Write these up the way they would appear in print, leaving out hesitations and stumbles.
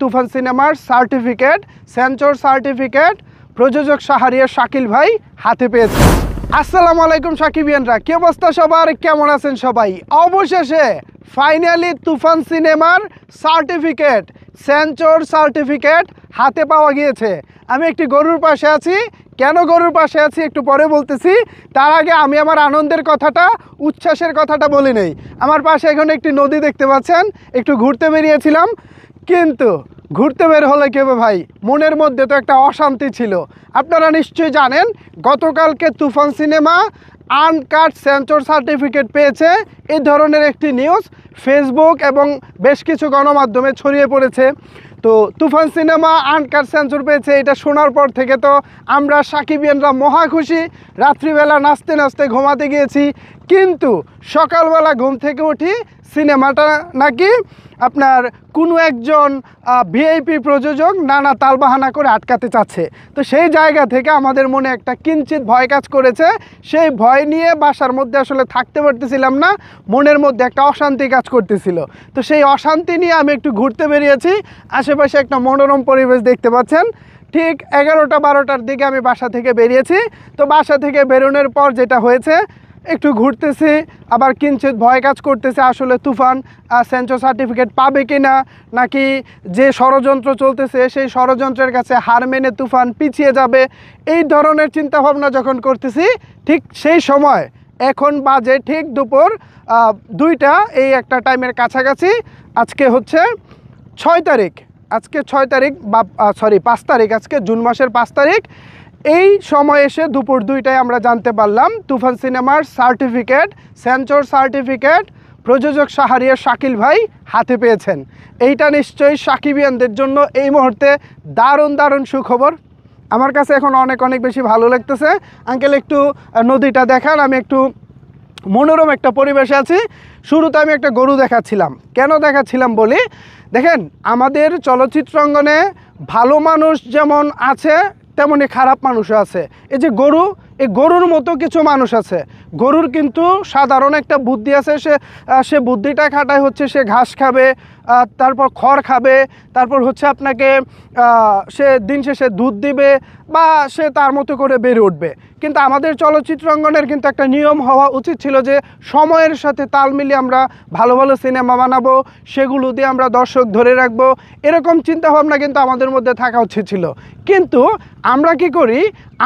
তুফান সিনেমার certificate, sensor certificate প্রযোজক শাহরিয়ার শাকিল ভাই হাতে পেয়েছে। আসসালামু আলাইকুম সাকিবিয়ানরা, কি অবস্থা সবার, কেমন আছেন সবাই? অবশেষে ফাইনালি তুফান সিনেমার সার্টিফিকেট, সেন্সর সার্টিফিকেট হাতে পাওয়া গিয়েছে। আমি একটি গরুর পাশে আছি। কেন গরুর পাশে আছি একটু পরে বলতেছি। তার আগে আমি আমার আনন্দের কথাটা, উচ্ছ্বাসের কথাটা বলি নেই। আমার পাশে এখন একটি নদী দেখতে পাচ্ছেন। একটু ঘুরতে বেরিয়েছিলাম, কিন্তু ঘুরতে বের হলে কি হবে ভাই, মনের মধ্যে তো একটা অশান্তি ছিল। আপনারা নিশ্চয়ই জানেন গতকালকে তুফান সিনেমা আনকাট সেন্সর সার্টিফিকেট পেয়েছে। এই ধরনের একটি নিউজ ফেসবুক এবং বেশ কিছু গণমাধ্যমে ছড়িয়ে পড়েছে। তো তুফান সিনেমা আনকাট সেন্সর পেয়েছে, এটা শোনার পর থেকে তো আমরা সাকিবিয়ানরা মহা খুশি। রাত্রিবেলা নাচতে নাচতে ঘুমাতে গিয়েছি, কিন্তু সকালবেলা ঘুম থেকে উঠি সিনেমাটা নাকি আপনার কোনো একজন ভিআইপি প্রযোজক নানা তালবাহানা করে আটকাতে চাচ্ছে। তো সেই জায়গা থেকে আমাদের মনে একটা কিঞ্চিত ভয় কাজ করেছে। সেই ভয় নিয়ে বাসার মধ্যে আসলে থাকতে পারতেছিলাম না, মনের মধ্যে একটা অশান্তি কাজ করতেছিল। তো সেই অশান্তি নিয়ে আমি একটু ঘুরতে বেরিয়েছি। আশেপাশে একটা মনোরম পরিবেশ দেখতে পাচ্ছেন। ঠিক 11টা-12টার দিকে আমি বাসা থেকে বেরিয়েছি। তো বাসা থেকে বেরোনোর পর যেটা হয়েছে, একটু ঘুরতেছি, আবার কিঞ্চিত ভয় কাজ করতেছে আসলে তুফান সেন্সর সার্টিফিকেট পাবে কি না, নাকি যে ষড়যন্ত্র চলতেছে সেই ষড়যন্ত্রের কাছে হার মেনে তুফান পিছিয়ে যাবে। এই ধরনের চিন্তাভাবনা যখন করতেছি, ঠিক সেই সময় এখন বাজে ঠিক দুপুর 2টা, এই একটা টাইমের কাছাকাছি। আজকে হচ্ছে 6 তারিখ, আজকে 6 তারিখ বা 5 তারিখ, আজকে জুন মাসের 5 তারিখ। এই সময় এসে দুপুর 2টায় আমরা জানতে পারলাম তুফান সিনেমার সার্টিফিকেট, সেন্সর সার্টিফিকেট প্রযোজক শাহরিয়ার শাকিল ভাই হাতে পেয়েছেন। এইটা নিশ্চয়ই সাকিবিয়ানদের জন্য এই মুহূর্তে দারুণ দারুণ সুখবর। আমার কাছে এখন অনেক অনেক বেশি ভালো লাগতেছে। আঙ্কেল একটু নদীটা দেখান, আমি একটু মনোরম একটা পরিবেশে আছি। শুরুতে আমি একটা গরু দেখাচ্ছিলাম। কেন দেখাচ্ছিলাম বলি, দেখেন আমাদের চলচ্চিত্র অঙ্গনে ভালো মানুষ যেমন আছে তেমনি খারাপ মানুষও আছে। এই যে গরু, এই গরুর মতো কিছু মানুষ আছে। গরুর কিন্তু সাধারণ একটা বুদ্ধি আছে, সে বুদ্ধিটা খাটায় হচ্ছে সে ঘাস খাবে, তারপর খড় খাবে, তারপর হচ্ছে আপনাকে সে দিন শেষে দুধ দিবে বা সে তার মতো করে বেড়ে উঠবে। কিন্তু আমাদের চলচ্চিত্র অঙ্গনের কিন্তু একটা নিয়ম হওয়া উচিত ছিল যে সময়ের সাথে তাল মিলিয়ে আমরা ভালো ভালো সিনেমা বানাবো, সেগুলো দিয়ে আমরা দর্শক ধরে রাখবো, এরকম চিন্তাভাবনা কিন্তু আমাদের মধ্যে থাকা উচিত ছিল। কিন্তু আমরা কি করি,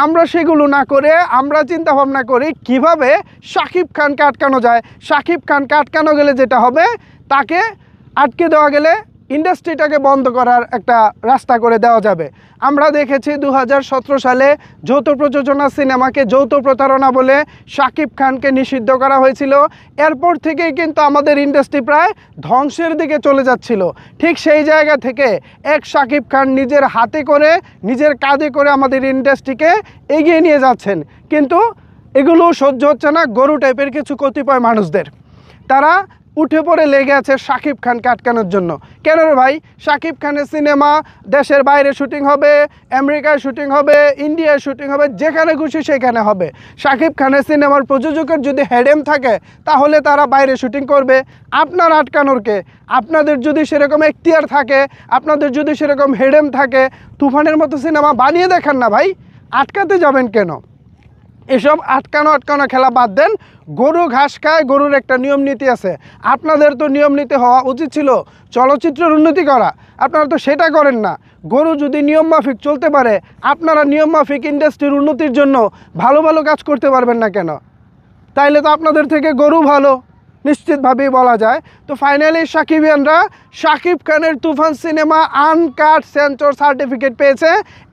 আমরা সেগুলো না করে আমরা চিন্তা ভাবনা করি কিভাবে শাকিব খানকে আটকানো যায়। শাকিব খানকে আটকানো গেলে যেটা হবে, তাকে আটকে দেওয়া গেলে ইন্ডাস্ট্রিটাকে বন্ধ করার একটা রাস্তা করে দেওয়া যাবে। আমরা দেখেছি 2017 সালে যৌথ প্রযোজনা সিনেমাকে যৌথ প্রতারণা বলে শাকিব খানকে নিষিদ্ধ করা হয়েছিল। এরপর থেকেই কিন্তু আমাদের ইন্ডাস্ট্রি প্রায় ধ্বংসের দিকে চলে যাচ্ছিল। ঠিক সেই জায়গা থেকে এক শাকিব খান নিজের হাতে করে, নিজের কাঁধে করে আমাদের ইন্ডাস্ট্রিকে এগিয়ে নিয়ে যাচ্ছেন। কিন্তু এগুলো সহ্য হচ্ছে না গরু টাইপের কিছু কতিপয় মানুষদের। তারা উঠে পড়ে লেগে আছে শাকিব খানকে আটকানোর জন্য। কেন রে ভাই, শাকিব খানের সিনেমা দেশের বাইরে শুটিং হবে, আমেরিকায় শুটিং হবে, ইন্ডিয়ায় শুটিং হবে, যেখানে খুশি সেখানে হবে। শাকিব খানের সিনেমার প্রযোজকের যদি হেডেম থাকে, তাহলে তারা বাইরে শুটিং করবে। আপনার আটকানোরকে, আপনাদের যদি সেরকম এখতিয়ার থাকে, আপনাদের যদি সেরকম হেডেম থাকে, তুফানের মতো সিনেমা বানিয়ে দেখান না ভাই, আটকাতে যাবেন কেন? এসব আটকানো খেলা বাদ দেন। গরু ঘাস খায়, গরুর একটা নিয়ম নীতি আছে। আপনাদের তো নিয়ম নীতি হওয়া উচিত ছিল চলচ্চিত্রের উন্নতি করা, আপনারা তো সেটা করেন না। গরু যদি নিয়ম মাফিক চলতে পারে, আপনারা নিয়ম মাফিক ইন্ডাস্ট্রির উন্নতির জন্য ভালো ভালো কাজ করতে পারবেন না কেন? তাইলে তো আপনাদের থেকে গরু ভালো, নিশ্চিতভাবেই বলা যায়। তো ফাইনালি সাকিবিয়ানরা শাকিব খানের তুফান সিনেমা আনকাট সেন্সর সার্টিফিকেট পেয়েছে।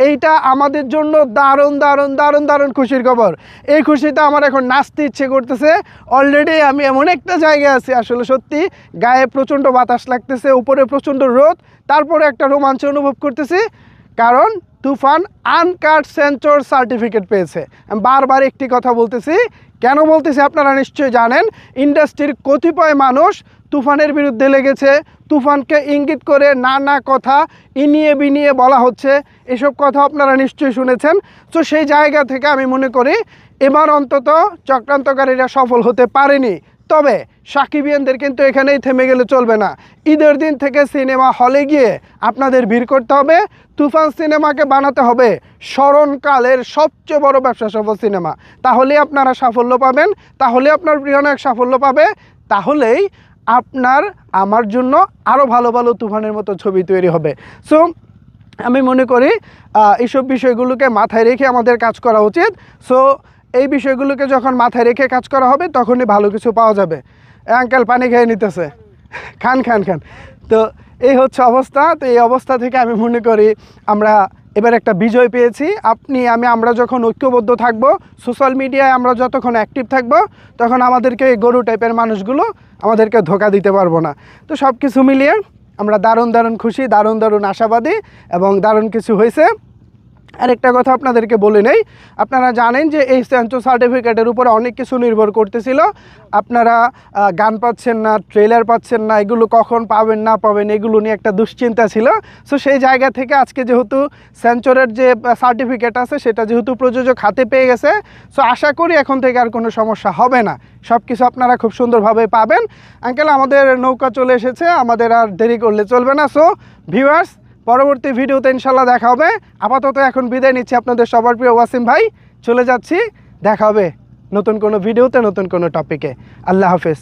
এইটা আমাদের জন্য দারুণ দারুণ দারুণ দারুণ খুশির খবর। এই খুশিতে আমার এখন নাচতে ইচ্ছে করতেছে। অলরেডি আমি এমন একটা জায়গায় আছি, আসলে সত্যি গায়ে প্রচণ্ড বাতাস লাগতেছে, উপরে প্রচণ্ড রোদ, তারপরে একটা রোমাঞ্চ অনুভব করতেছি, কারণ তুফান আনকাট সেন্সর সার্টিফিকেট পেয়েছে। আমি বারবার একটি কথা বলতেছি, কেন বলতেছি আপনারা নিশ্চয়ই জানেন। ইন্ডাস্ট্রির কতিপয় মানুষ তুফানের বিরুদ্ধে লেগেছে, তুফানকে ইঙ্গিত করে নানা কথা ইনিয়ে বিনিয়ে বলা হচ্ছে, এসব কথা আপনারা নিশ্চয়ই শুনেছেন। তো সেই জায়গা থেকে আমি মনে করি এবার অন্তত চক্রান্তকারীরা সফল হতে পারেনি। তবে সাকিবিয়ানদের কিন্তু এখানেই থেমে গেলে চলবে না। ঈদের দিন থেকে সিনেমা হলে গিয়ে আপনাদের ভিড় করতে হবে। তুফান সিনেমাকে বানাতে হবে স্মরণকালের সবচেয়ে বড় ব্যবসা সফল সিনেমা। তাহলেই আপনারা সাফল্য পাবেন, তাহলে আপনার প্রিয় নায়ক সাফল্য পাবে, তাহলেই আপনার আমার জন্য আরও ভালো ভালো তুফানের মতো ছবি তৈরি হবে। সো আমি মনে করি এইসব বিষয়গুলোকে মাথায় রেখে আমাদের কাজ করা উচিত। সো এই বিষয়গুলোকে যখন মাথায় রেখে কাজ করা হবে তখনই ভালো কিছু পাওয়া যাবে। আঙ্কেল পানি খেয়ে নিতেছে, খান খান খান। তো এই হচ্ছে অবস্থা। তো এই অবস্থা থেকে আমি মনে করি আমরা এবার একটা বিজয় পেয়েছি। আমরা যখন ঐক্যবদ্ধ থাকব, সোশ্যাল মিডিয়ায় আমরা যতক্ষণ অ্যাক্টিভ থাকব, তখন আমাদেরকে এই গরু টাইপের মানুষগুলো আমাদেরকে ধোঁকা দিতে পারবো না। তো সব কিছু মিলিয়ে আমরা দারুণ খুশি, দারুণ আশাবাদী এবং দারুণ কিছু হয়েছে। আরেকটা কথা আপনাদেরকে বলে নেই, আপনারা জানেন যে এই সেন্সর সার্টিফিকেটের উপরে অনেক কিছু নির্ভর করতেছিল। আপনারা গান পাচ্ছেন না, ট্রেলার পাচ্ছেন না, এগুলো কখন পাবেন না পাবেন এগুলো নিয়ে একটা দুশ্চিন্তা ছিল। সো সেই জায়গা থেকে আজকে যেহেতু সেন্সরের যে সার্টিফিকেট আছে সেটা যেহেতু প্রযোজক হাতে পেয়ে গেছে, সো আশা করি এখন থেকে আর কোনো সমস্যা হবে না, সব কিছু আপনারা খুব সুন্দরভাবে পাবেন। আঙ্কেল আমাদের নৌকা চলে এসেছে, আমাদের আর দেরি করলে চলবে না। সো ভিউয়ার্স, পরবর্তী ভিডিওতে ইনশাল্লাহ দেখা হবে। আপাতত এখন বিদায় নিচ্ছি আপনাদের সবার প্রিয় ওয়াসিম ভাই, চলে যাচ্ছি। দেখা হবে নতুন কোনো ভিডিওতে, নতুন কোনো টপিকে। আল্লাহ হাফেজ।